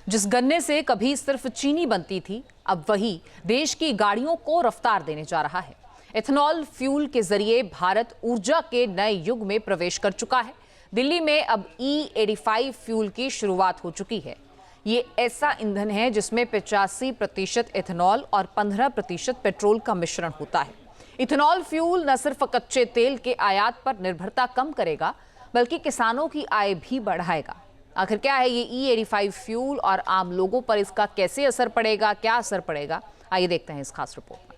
जिस गन्ने से कभी सिर्फ चीनी बनती थी, अब वही देश की गाड़ियों को रफ्तार देने जा रहा है। इथेनॉल फ्यूल के जरिए भारत ऊर्जा के नए युग में प्रवेश कर चुका है। दिल्ली में अब E85 फ्यूल की शुरुआत हो चुकी है। ये ऐसा ईंधन है जिसमें 85% इथेनॉल और 15% पेट्रोल का मिश्रण होता है। इथेनॉल फ्यूल न सिर्फ कच्चे तेल के आयात पर निर्भरता कम करेगा, बल्कि किसानों की आय भी बढ़ाएगा। आखिर क्या है ये E85 फ्यूल और आम लोगों पर इसका कैसे असर पड़ेगा, क्या असर पड़ेगा, आइए देखते हैं इस खास रिपोर्ट में।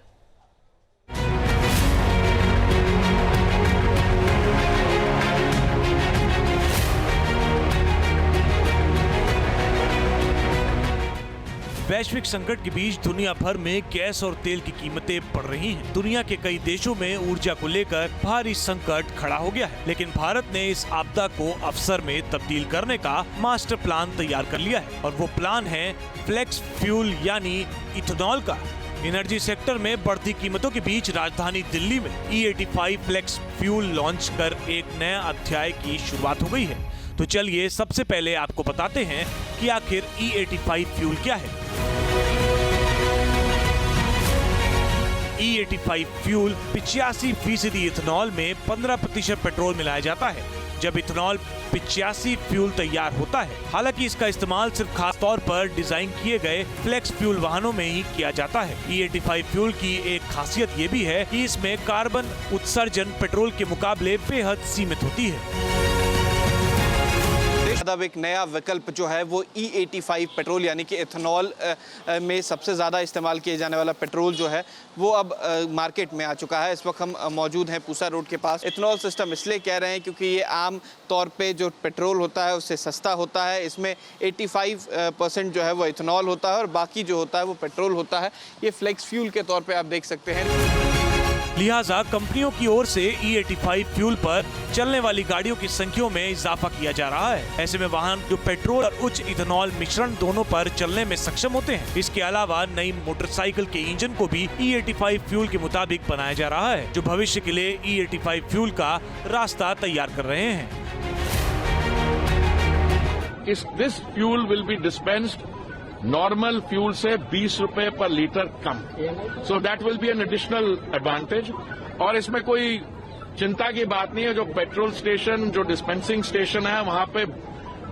वैश्विक संकट के बीच दुनिया भर में गैस और तेल की कीमतें बढ़ रही हैं। दुनिया के कई देशों में ऊर्जा को लेकर भारी संकट खड़ा हो गया है, लेकिन भारत ने इस आपदा को अवसर में तब्दील करने का मास्टर प्लान तैयार कर लिया है और वो प्लान है फ्लेक्स फ्यूल यानी इथेनॉल का। एनर्जी सेक्टर में बढ़ती कीमतों के बीच राजधानी दिल्ली में E85 फ्लेक्स फ्यूल लॉन्च कर एक नया अध्याय की शुरुआत हो गई है। तो चलिए सबसे पहले आपको बताते हैं कि आखिर E85 फ्यूल क्या है। E85 फ्यूल 85% इथेनॉल में 15% पेट्रोल मिलाया जाता है। जब इथेनॉल 85 फ्यूल तैयार होता है, हालांकि इसका इस्तेमाल सिर्फ खास तौर पर डिजाइन किए गए फ्लेक्स फ्यूल वाहनों में ही किया जाता है। E85 फ्यूल की एक खासियत ये भी है कि इसमें कार्बन उत्सर्जन पेट्रोल के मुकाबले बेहद सीमित होती है। अब एक नया विकल्प जो है वो E85 पेट्रोल यानी कि इथेनॉल में सबसे ज़्यादा इस्तेमाल किए जाने वाला पेट्रोल जो है वो अब मार्केट में आ चुका है। इस वक्त हम मौजूद हैं पूसा रोड के पास। इथेनॉल सिस्टम इसलिए कह रहे हैं क्योंकि ये आम तौर पे जो पेट्रोल होता है उससे सस्ता होता है। इसमें 85% जो है वो इथेनॉल होता है और बाकी जो होता है वो पेट्रोल होता है। ये फ्लेक्स फ्यूल के तौर पर आप देख सकते हैं। लिहाजा कंपनियों की ओर से E85 फ्यूल पर चलने वाली गाड़ियों की संख्या में इजाफा किया जा रहा है। ऐसे में वाहन जो पेट्रोल और उच्च इथेनॉल मिश्रण दोनों पर चलने में सक्षम होते हैं। इसके अलावा नई मोटरसाइकिल के इंजन को भी E85 फ्यूल के मुताबिक बनाया जा रहा है, जो भविष्य के लिए E85 फ्यूल का रास्ता तैयार कर रहे हैं। This fuel will be dispensed normal fuel से 20 रुपए पर litre come, so that will be an additional advantage. और इसमें कोई चिंता की बात नहीं है। जो पेट्रोल स्टेशन, जो डिस्पेंसिंग स्टेशन है, वहां पे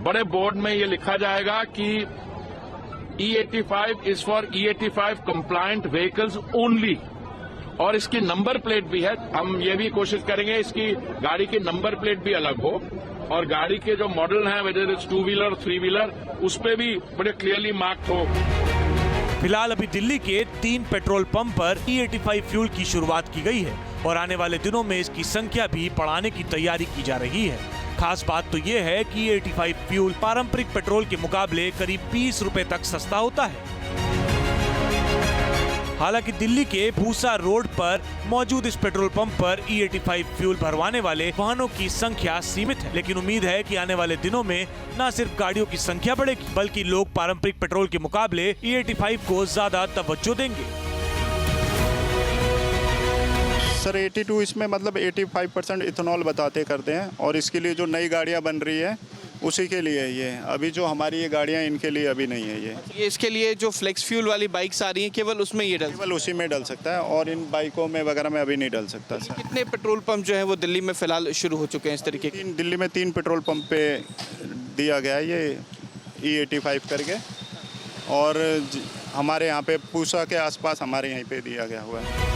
बड़े बोर्ड में ये लिखा जाएगा कि E85 is for E85 compliant vehicles only. और इसकी नंबर प्लेट भी है। हम ये भी कोशिश करेंगे इसकी गाड़ी की नंबर प्लेट भी अलग हो और गाड़ी के जो मॉडल हैं, वेदर इट्स 2 व्हीलर 3 व्हीलर, उस पे भी बड़े क्लियरली मार्क्ड हो। फिलहाल अभी दिल्ली के 3 पेट्रोल पंप पर E85 फ्यूल की शुरुआत की गई है और आने वाले दिनों में इसकी संख्या भी बढ़ाने की तैयारी की जा रही है। खास बात तो ये है कि E85 फ्यूल पारंपरिक पेट्रोल के मुकाबले करीब 20 रुपए तक सस्ता होता है। हालांकि दिल्ली के पूसा रोड पर मौजूद इस पेट्रोल पंप पर E85 फ्यूल भरवाने वाले वाहनों की संख्या सीमित है, लेकिन उम्मीद है कि आने वाले दिनों में न सिर्फ गाड़ियों की संख्या बढ़ेगी, बल्कि लोग पारंपरिक पेट्रोल के मुकाबले E85 को ज्यादा तवज्जो देंगे। सर 82 इसमें मतलब 85% इथेनॉल बताते करते हैं और इसके लिए जो नई गाड़ियाँ बन रही है उसी के लिए ये। अभी जो हमारी ये गाड़ियाँ इनके लिए अभी नहीं है ये इसके लिए जो फ्लेक्स फ्यूल वाली बाइक्स आ रही हैं केवल उसमें ये केवल उसी में डल सकता है और इन बाइकों में वगैरह में अभी नहीं डल सकता सर। कितने पेट्रोल पंप जो है वो दिल्ली में फिलहाल शुरू हो चुके हैं इस तरीके के? दिल्ली में 3 पेट्रोल पंप पे दिया गया है ये E85 करके और हमारे यहाँ पे पूसा के आसपास हमारे यहीं पे दिया गया हुआ है।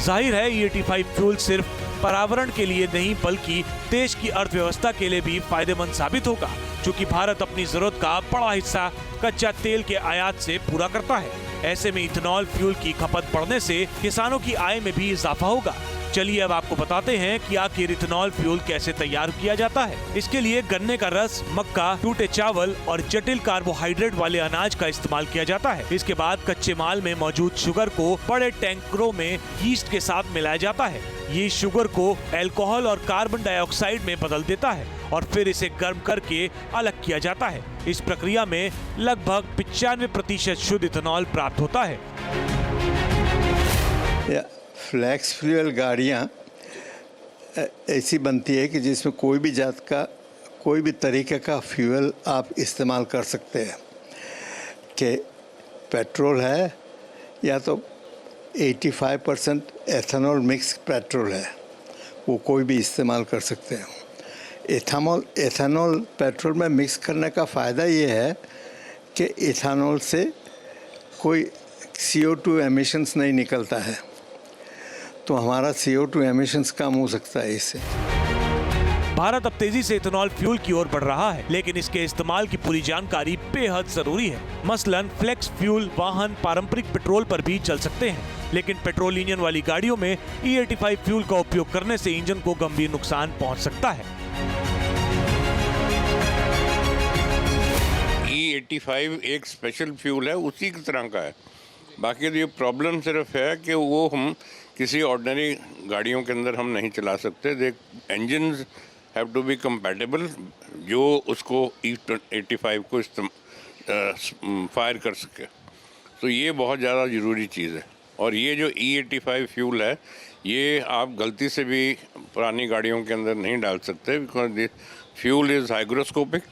जाहिर है E85 फ्यूल सिर्फ पर्यावरण के लिए नहीं बल्कि देश की अर्थव्यवस्था के लिए भी फायदेमंद साबित होगा, क्योंकि भारत अपनी जरूरत का बड़ा हिस्सा कच्चा तेल के आयात से पूरा करता है। ऐसे में इथेनॉल फ्यूल की खपत बढ़ने से किसानों की आय में भी इजाफा होगा। चलिए अब आपको बताते हैं कि आखिर इथेनॉल फ्यूल कैसे तैयार किया जाता है। इसके लिए गन्ने का रस, मक्का, टूटे चावल और जटिल कार्बोहाइड्रेट वाले अनाज का इस्तेमाल किया जाता है। इसके बाद कच्चे माल में मौजूद शुगर को बड़े टैंकरों में यीस्ट के साथ मिलाया जाता है। ये शुगर को अल्कोहल और कार्बन डाइऑक्साइड में बदल देता है और फिर इसे गर्म करके अलग किया जाता है। इस प्रक्रिया में लगभग 95% शुद्ध इथेनॉल प्राप्त होता है। फ्लैक्स फ्यूल गाड़ियाँ ऐसी बनती है कि जिसमें कोई भी जात का कोई भी तरीके का फ्यूल आप इस्तेमाल कर सकते हैं। कि पेट्रोल है या तो 85% एथेनॉल मिक्स पेट्रोल है, वो कोई भी इस्तेमाल कर सकते हैं। एथेनॉल पेट्रोल में मिक्स करने का फ़ायदा ये है कि इथेनॉल से कोई CO2 एमिशंस नहीं निकलता है, तो हमारा CO2 एमिशंस कम हो सकता है इससे। भारत अब तेजी से इथेनॉल फ्यूल की ओर बढ़ रहा है, लेकिन इसके इस्तेमाल की पूरी जानकारी बेहद जरूरी है। मसलन फ्लेक्स फ्यूल वाहन पारंपरिक पेट्रोल पर भी चल सकते हैं, लेकिन पेट्रोल इंजन वाली गाड़ियों में E85 फ्यूल का उपयोग करने से इंजन को गंभीर नुकसान पहुंच सकता है। E85 एक स्पेशल फ्यूल है, उसी की तरह का है। बाकी तो ये प्रॉब्लम सिर्फ है कि वो हम किसी ऑर्डिनरी गाड़ियों के अंदर हम नहीं चला सकते। They engines have to be compatible जो उसको E85 को फायर कर सके, तो ये बहुत ज़्यादा ज़रूरी चीज़ है। और ये जो E85 फ्यूल है, ये आप गलती से भी पुरानी गाड़ियों के अंदर नहीं डाल सकते, because this fuel is hygroscopic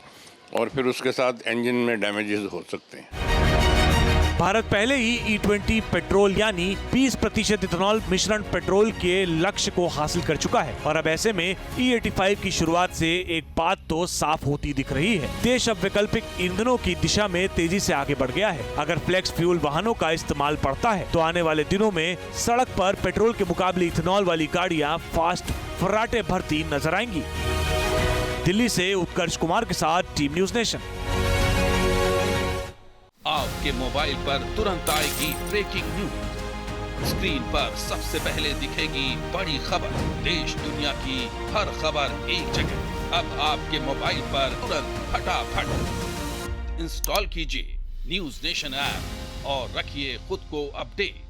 और फिर उसके साथ इंजन में डैमेजेस हो सकते हैं। भारत पहले ही E20 पेट्रोल यानी 20% इथेनॉल मिश्रण पेट्रोल के लक्ष्य को हासिल कर चुका है, और अब ऐसे में E85 की शुरुआत से एक बात तो साफ होती दिख रही है। देश अब वैकल्पिक ईंधनों की दिशा में तेजी से आगे बढ़ गया है। अगर फ्लेक्स फ्यूल वाहनों का इस्तेमाल बढ़ता है तो आने वाले दिनों में सड़क पर पेट्रोल के मुकाबले इथेनॉल वाली गाड़ियां फास्ट फर्राटे भरती नजर आएंगी। दिल्ली से उत्कर्ष कुमार के साथ टीम न्यूज नेशन। आपके मोबाइल पर तुरंत आएगी ब्रेकिंग न्यूज। स्क्रीन पर सबसे पहले दिखेगी बड़ी खबर। देश दुनिया की हर खबर एक जगह। अब आपके मोबाइल पर तुरंत फटाफट इंस्टॉल कीजिए न्यूज नेशन ऐप और रखिए खुद को अपडेट।